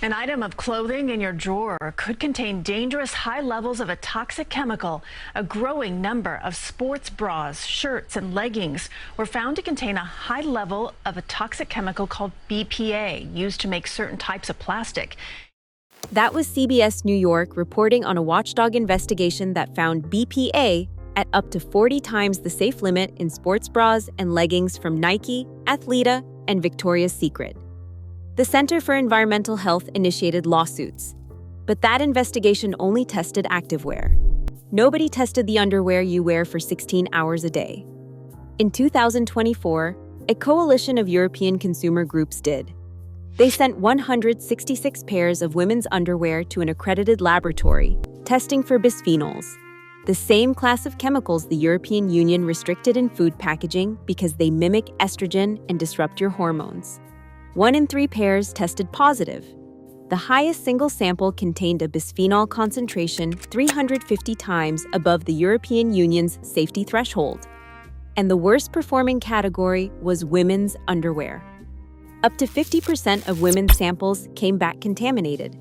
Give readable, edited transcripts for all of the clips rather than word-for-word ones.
An item of clothing in your drawer could contain dangerous high levels of a toxic chemical. A growing number of sports bras, shirts, and leggings were found to contain a high level of a toxic chemical called BPA, used to make certain types of plastic. That was CBS New York reporting on a watchdog investigation that found BPA at up to 40 times the safe limit in sports bras and leggings from Nike, Athleta, and Victoria's Secret. The Center for Environmental Health initiated lawsuits, but that investigation only tested activewear. Nobody tested the underwear you wear for 16 hours a day. In 2024, a coalition of European consumer groups did. They sent 166 pairs of women's underwear to an accredited laboratory, testing for bisphenols, the same class of chemicals the European Union restricted in food packaging because they mimic estrogen and disrupt your hormones. 1 in 3 pairs tested positive. The highest single sample contained a bisphenol concentration 350 times above the European Union's safety threshold. And the worst performing category was women's underwear. Up to 50% of women's samples came back contaminated.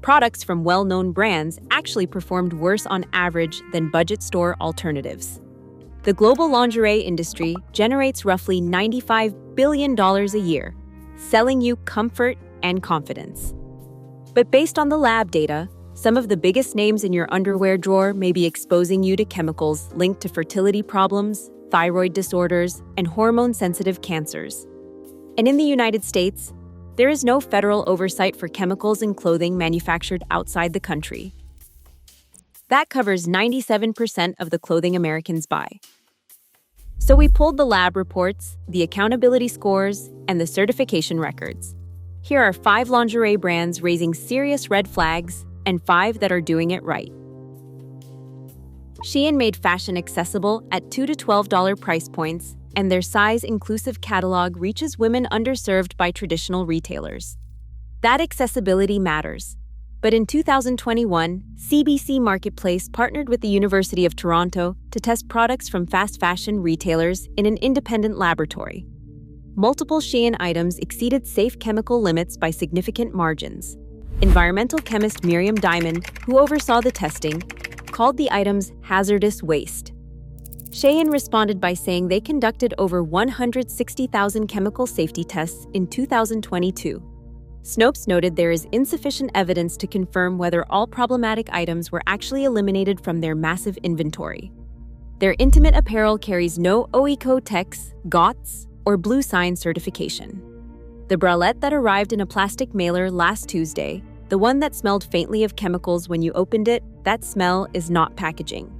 Products from well-known brands actually performed worse on average than budget store alternatives. The global lingerie industry generates roughly $95 billion a year, selling you comfort and confidence. But based on the lab data, some of the biggest names in your underwear drawer may be exposing you to chemicals linked to fertility problems, thyroid disorders, and hormone-sensitive cancers. And in the United States, there is no federal oversight for chemicals in clothing manufactured outside the country. That covers 97% of the clothing Americans buy. So we pulled the lab reports, the accountability scores, and the certification records. Here are 5 lingerie brands raising serious red flags and 5 that are doing it right. Shein made fashion accessible at $2 to $12 price points, and their size-inclusive catalog reaches women underserved by traditional retailers. That accessibility matters. But in 2021, CBC Marketplace partnered with the University of Toronto to test products from fast fashion retailers in an independent laboratory. Multiple Shein items exceeded safe chemical limits by significant margins. Environmental chemist Miriam Diamond, who oversaw the testing, called the items hazardous waste. Shein responded by saying they conducted over 160,000 chemical safety tests in 2022. Snopes noted there is insufficient evidence to confirm whether all problematic items were actually eliminated from their massive inventory. Their intimate apparel carries no OECO-TEX, GOTS, or Blue Sign certification. The bralette that arrived in a plastic mailer last Tuesday, the one that smelled faintly of chemicals when you opened it, that smell is not packaging.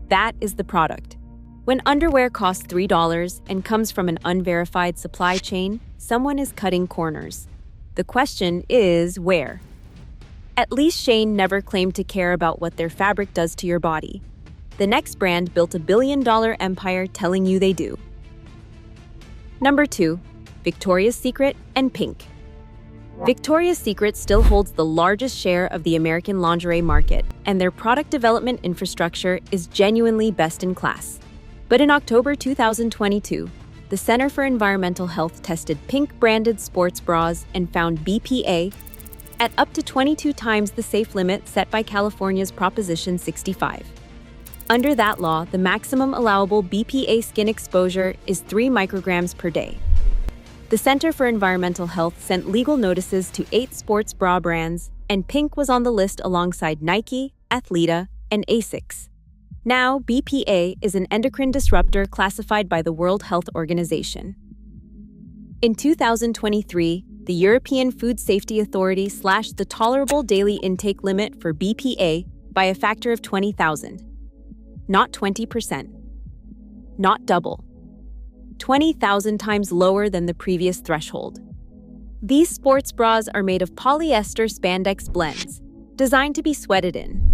That is the product. When underwear costs $3 and comes from an unverified supply chain, someone is cutting corners. The question is where? At least Shein never claimed to care about what their fabric does to your body. The next brand built a billion-dollar empire telling you they do. Number 2, Victoria's Secret and Pink. Victoria's Secret still holds the largest share of the American lingerie market, and their product development infrastructure is genuinely best in class. But in October 2022, the Center for Environmental Health tested Pink-branded sports bras and found BPA at up to 22 times the safe limit set by California's Proposition 65. Under that law, the maximum allowable BPA skin exposure is 3 micrograms per day. The Center for Environmental Health sent legal notices to 8 sports bra brands, and Pink was on the list alongside Nike, Athleta, and Asics. Now, BPA is an endocrine disruptor classified by the World Health Organization. In 2023, the European Food Safety Authority slashed the tolerable daily intake limit for BPA by a factor of 20,000. Not 20%. Not double. 20,000 times lower than the previous threshold. These sports bras are made of polyester spandex blends, designed to be sweated in.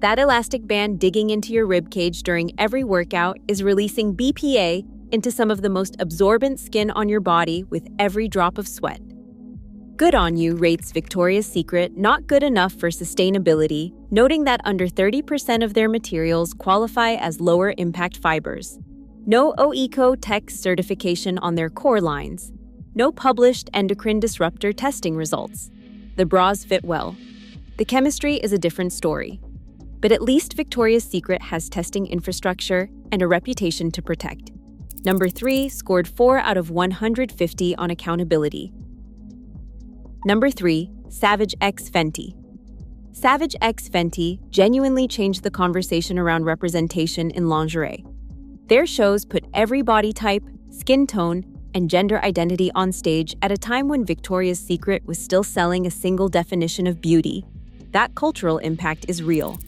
That elastic band digging into your ribcage during every workout is releasing BPA into some of the most absorbent skin on your body with every drop of sweat. Good on you rates Victoria's Secret not good enough for sustainability, noting that under 30% of their materials qualify as lower impact fibers. No OECO-TEX certification on their core lines. No published endocrine disruptor testing results. The bras fit well. The chemistry is a different story. But at least Victoria's Secret has testing infrastructure and a reputation to protect. Number 3 scored 4 out of 150 on accountability. Number 3, Savage X Fenty. Savage X Fenty genuinely changed the conversation around representation in lingerie. Their shows put every body type, skin tone, and gender identity on stage at a time when Victoria's Secret was still selling a single definition of beauty. That cultural impact is real.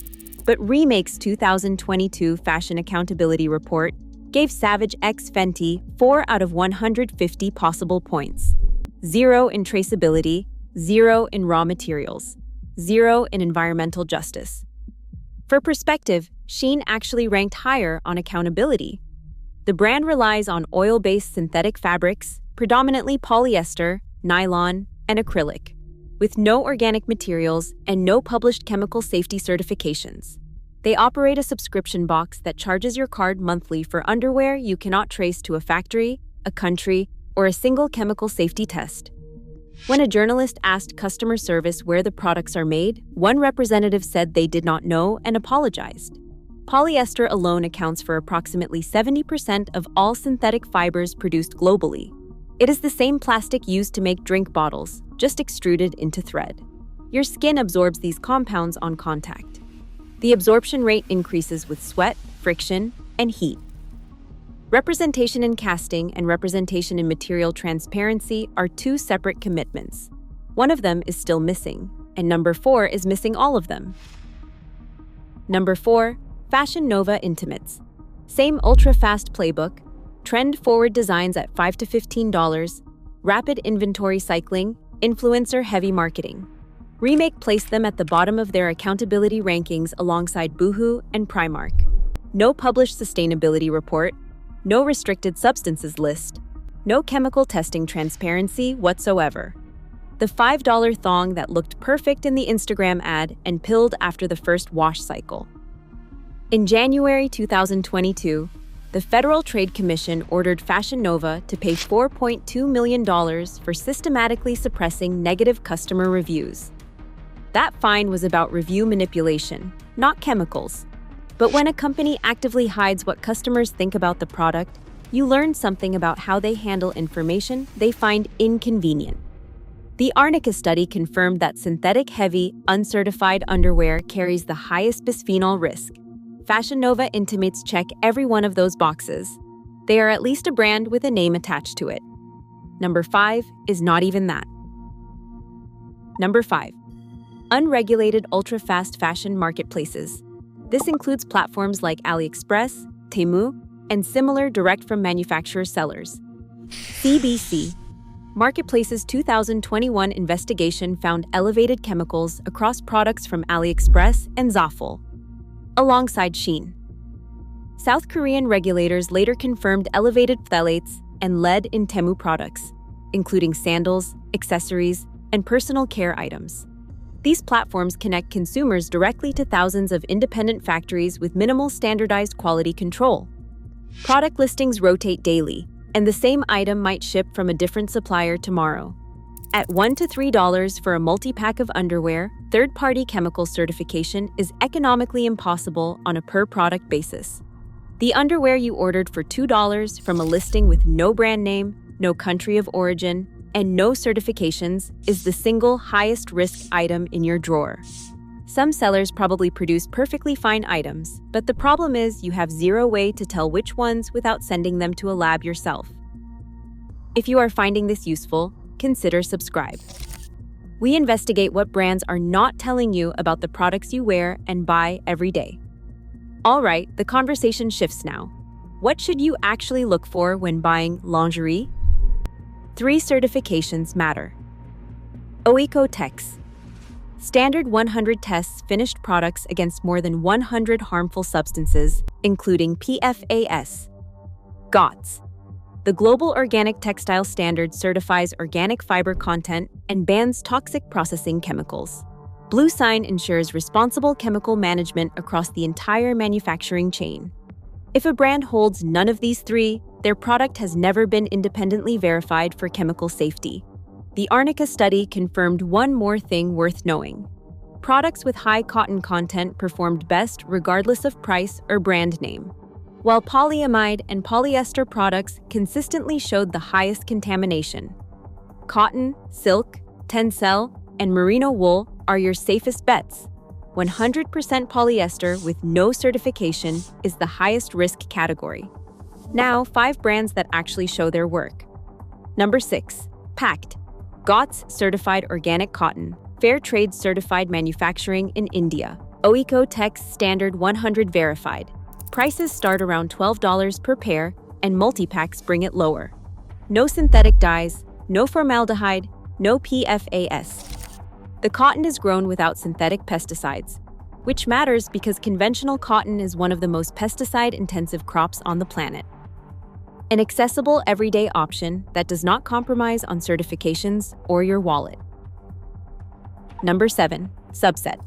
But Remake's 2022 Fashion Accountability Report gave Savage X Fenty 4 out of 150 possible points. 0 in traceability, 0 in raw materials, 0 in environmental justice. For perspective, Shein actually ranked higher on accountability. The brand relies on oil-based synthetic fabrics, predominantly polyester, nylon, and acrylic, with no organic materials and no published chemical safety certifications. They operate a subscription box that charges your card monthly for underwear you cannot trace to a factory, a country, or a single chemical safety test. When a journalist asked customer service where the products are made, one representative said they did not know and apologized. Polyester alone accounts for approximately 70% of all synthetic fibers produced globally. It is the same plastic used to make drink bottles, just extruded into thread. Your skin absorbs these compounds on contact. The absorption rate increases with sweat, friction, and heat. Representation in casting and representation in material transparency are two separate commitments. One of them is still missing, and number 4 is missing all of them. Number 4, Fashion Nova Intimates. Same ultra-fast playbook, trend-forward designs at $5 to $15, rapid inventory cycling, influencer-heavy marketing. Remake placed them at the bottom of their accountability rankings alongside Boohoo and Primark. No published sustainability report, no restricted substances list, no chemical testing transparency whatsoever. The $5 thong that looked perfect in the Instagram ad and pilled after the first wash cycle. In January 2022, the Federal Trade Commission ordered Fashion Nova to pay $4.2 million for systematically suppressing negative customer reviews. That fine was about review manipulation, not chemicals. But when a company actively hides what customers think about the product, you learn something about how they handle information they find inconvenient. The Arnica study confirmed that synthetic-heavy, uncertified underwear carries the highest bisphenol risk. Fashion Nova Intimates check every one of those boxes. They are at least a brand with a name attached to it. Number 5 is not even that. Number 5. Unregulated ultra-fast fashion marketplaces. This includes platforms like AliExpress, Temu, and similar direct-from-manufacturer sellers. CBC. Marketplace's 2021 investigation found elevated chemicals across products from AliExpress and Zaful, alongside Shein. South Korean regulators later confirmed elevated phthalates and lead in Temu products, including sandals, accessories, and personal care items. These platforms connect consumers directly to thousands of independent factories with minimal standardized quality control. Product listings rotate daily, and the same item might ship from a different supplier tomorrow. At $1 to $3 for a multi-pack of underwear, third-party chemical certification is economically impossible on a per-product basis. The underwear you ordered for $2 from a listing with no brand name, no country of origin, and no certifications is the single highest risk item in your drawer. Some sellers probably produce perfectly fine items, but the problem is you have zero way to tell which ones without sending them to a lab yourself. If you are finding this useful, consider subscribe. We investigate what brands are not telling you about the products you wear and buy every day. All right, the conversation shifts now. What should you actually look for when buying lingerie? 3 certifications matter. OECO-TEX. Standard 100 tests finished products against more than 100 harmful substances, including PFAS. GOTS. The Global Organic Textile Standard certifies organic fiber content and bans toxic processing chemicals. Blue Sign ensures responsible chemical management across the entire manufacturing chain. If a brand holds none of these 3, their product has never been independently verified for chemical safety. the Arnica study confirmed one more thing worth knowing. Products with high cotton content performed best regardless of price or brand name, while polyamide and polyester products consistently showed the highest contamination. Cotton, silk, tencel, and merino wool are your safest bets. 100% polyester with no certification is the highest risk category. Now, 5 brands that actually show their work. Number 6. Pact. GOTS certified organic cotton, fair trade certified manufacturing in India. Oeco-Tex standard 100 verified. Prices start around $12 per pair, and multi-packs bring it lower. No synthetic dyes, no formaldehyde, no PFAS. The cotton is grown without synthetic pesticides, which matters because conventional cotton is one of the most pesticide-intensive crops on the planet. An accessible everyday option that does not compromise on certifications or your wallet. Number 7. Subset.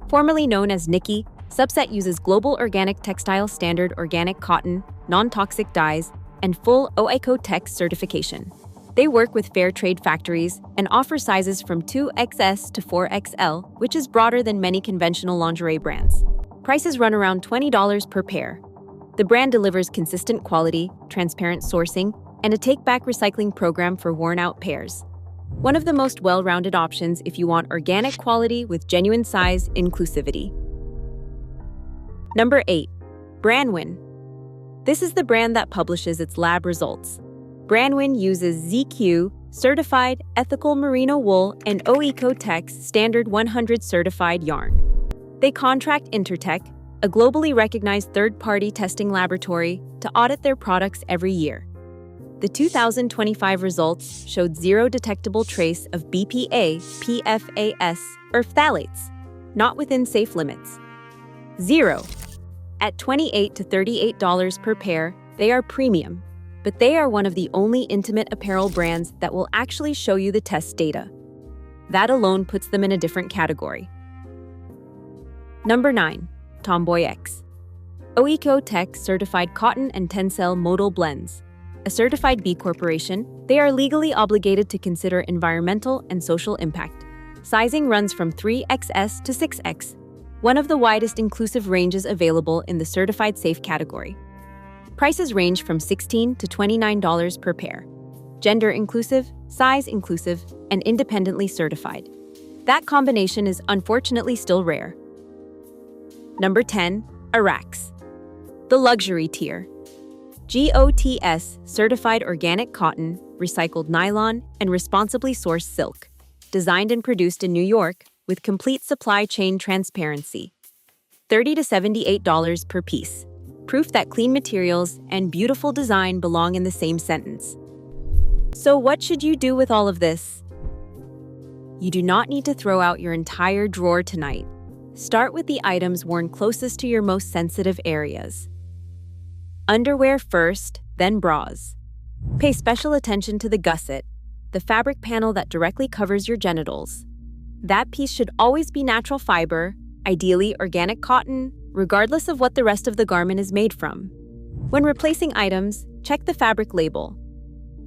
Formerly known as Nikki, Subset uses Global Organic Textile Standard organic cotton, non-toxic dyes, and full Oeco-Tex certification. They work with fair trade factories and offer sizes from 2XS to 4XL, which is broader than many conventional lingerie brands. Prices run around $20 per pair. The brand delivers consistent quality, transparent sourcing, and a take-back recycling program for worn-out pairs. One of the most well-rounded options if you want organic quality with genuine size inclusivity. Number 8. Brandwin. This is the brand that publishes its lab results. Brandwin uses ZQ, certified ethical merino wool, and Oeco-Tex standard 100 certified yarn. They contract Intertech, a globally recognized third-party testing laboratory, to audit their products every year. The 2025 results showed zero detectable trace of BPA, PFAS, or phthalates, not within safe limits. Zero. At $28 to $38 per pair, they are premium, but they are one of the only intimate apparel brands that will actually show you the test data. That alone puts them in a different category. Number 9. Tomboy X. Oeco-Tex certified cotton and tencel modal blends. A certified B Corporation, they are legally obligated to consider environmental and social impact. Sizing runs from 3XS to 6X, one of the widest inclusive ranges available in the certified safe category. Prices range from $16 to $29 per pair. Gender inclusive, size inclusive, and independently certified. That combination is unfortunately still rare. Number 10. Arax. The luxury tier. GOTS certified organic cotton, recycled nylon, and responsibly sourced silk. Designed and produced in New York with complete supply chain transparency. $30 to $78 per piece. Proof that clean materials and beautiful design belong in the same sentence. So what should you do with all of this? You do not need to throw out your entire drawer tonight. Start with the items worn closest to your most sensitive areas. Underwear first, then bras. Pay special attention to the gusset, the fabric panel that directly covers your genitals. That piece should always be natural fiber, ideally organic cotton, regardless of what the rest of the garment is made from. When replacing items, check the fabric label.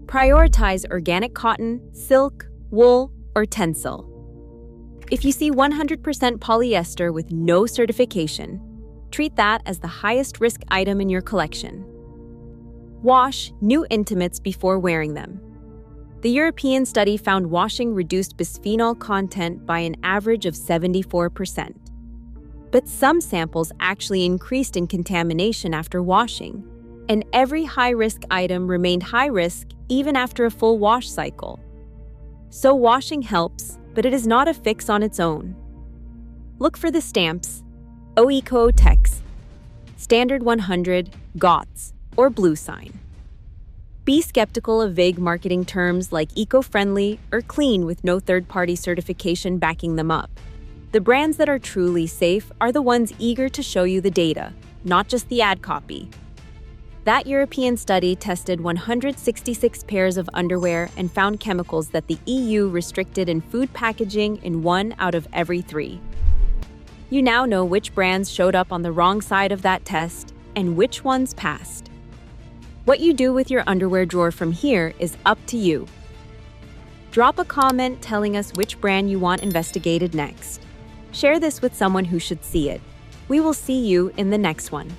Prioritize organic cotton, silk, wool, or tencel. If you see 100% polyester with no certification, treat that as the highest risk item in your collection. Wash new intimates before wearing them. The European study found washing reduced bisphenol content by an average of 74%. But some samples actually increased in contamination after washing, and every high-risk item remained high-risk even after a full wash cycle. So washing helps, but it is not a fix on its own. Look for the stamps, Oeco-Tex, Standard 100, GOTS, or Blue Sign. Be skeptical of vague marketing terms like eco-friendly or clean with no third-party certification backing them up. The brands that are truly safe are the ones eager to show you the data, not just the ad copy. That European study tested 166 pairs of underwear and found chemicals that the EU restricted in food packaging in 1 out of every 3. You now know which brands showed up on the wrong side of that test and which ones passed. What you do with your underwear drawer from here is up to you. Drop a comment telling us which brand you want investigated next. Share this with someone who should see it. We will see you in the next one.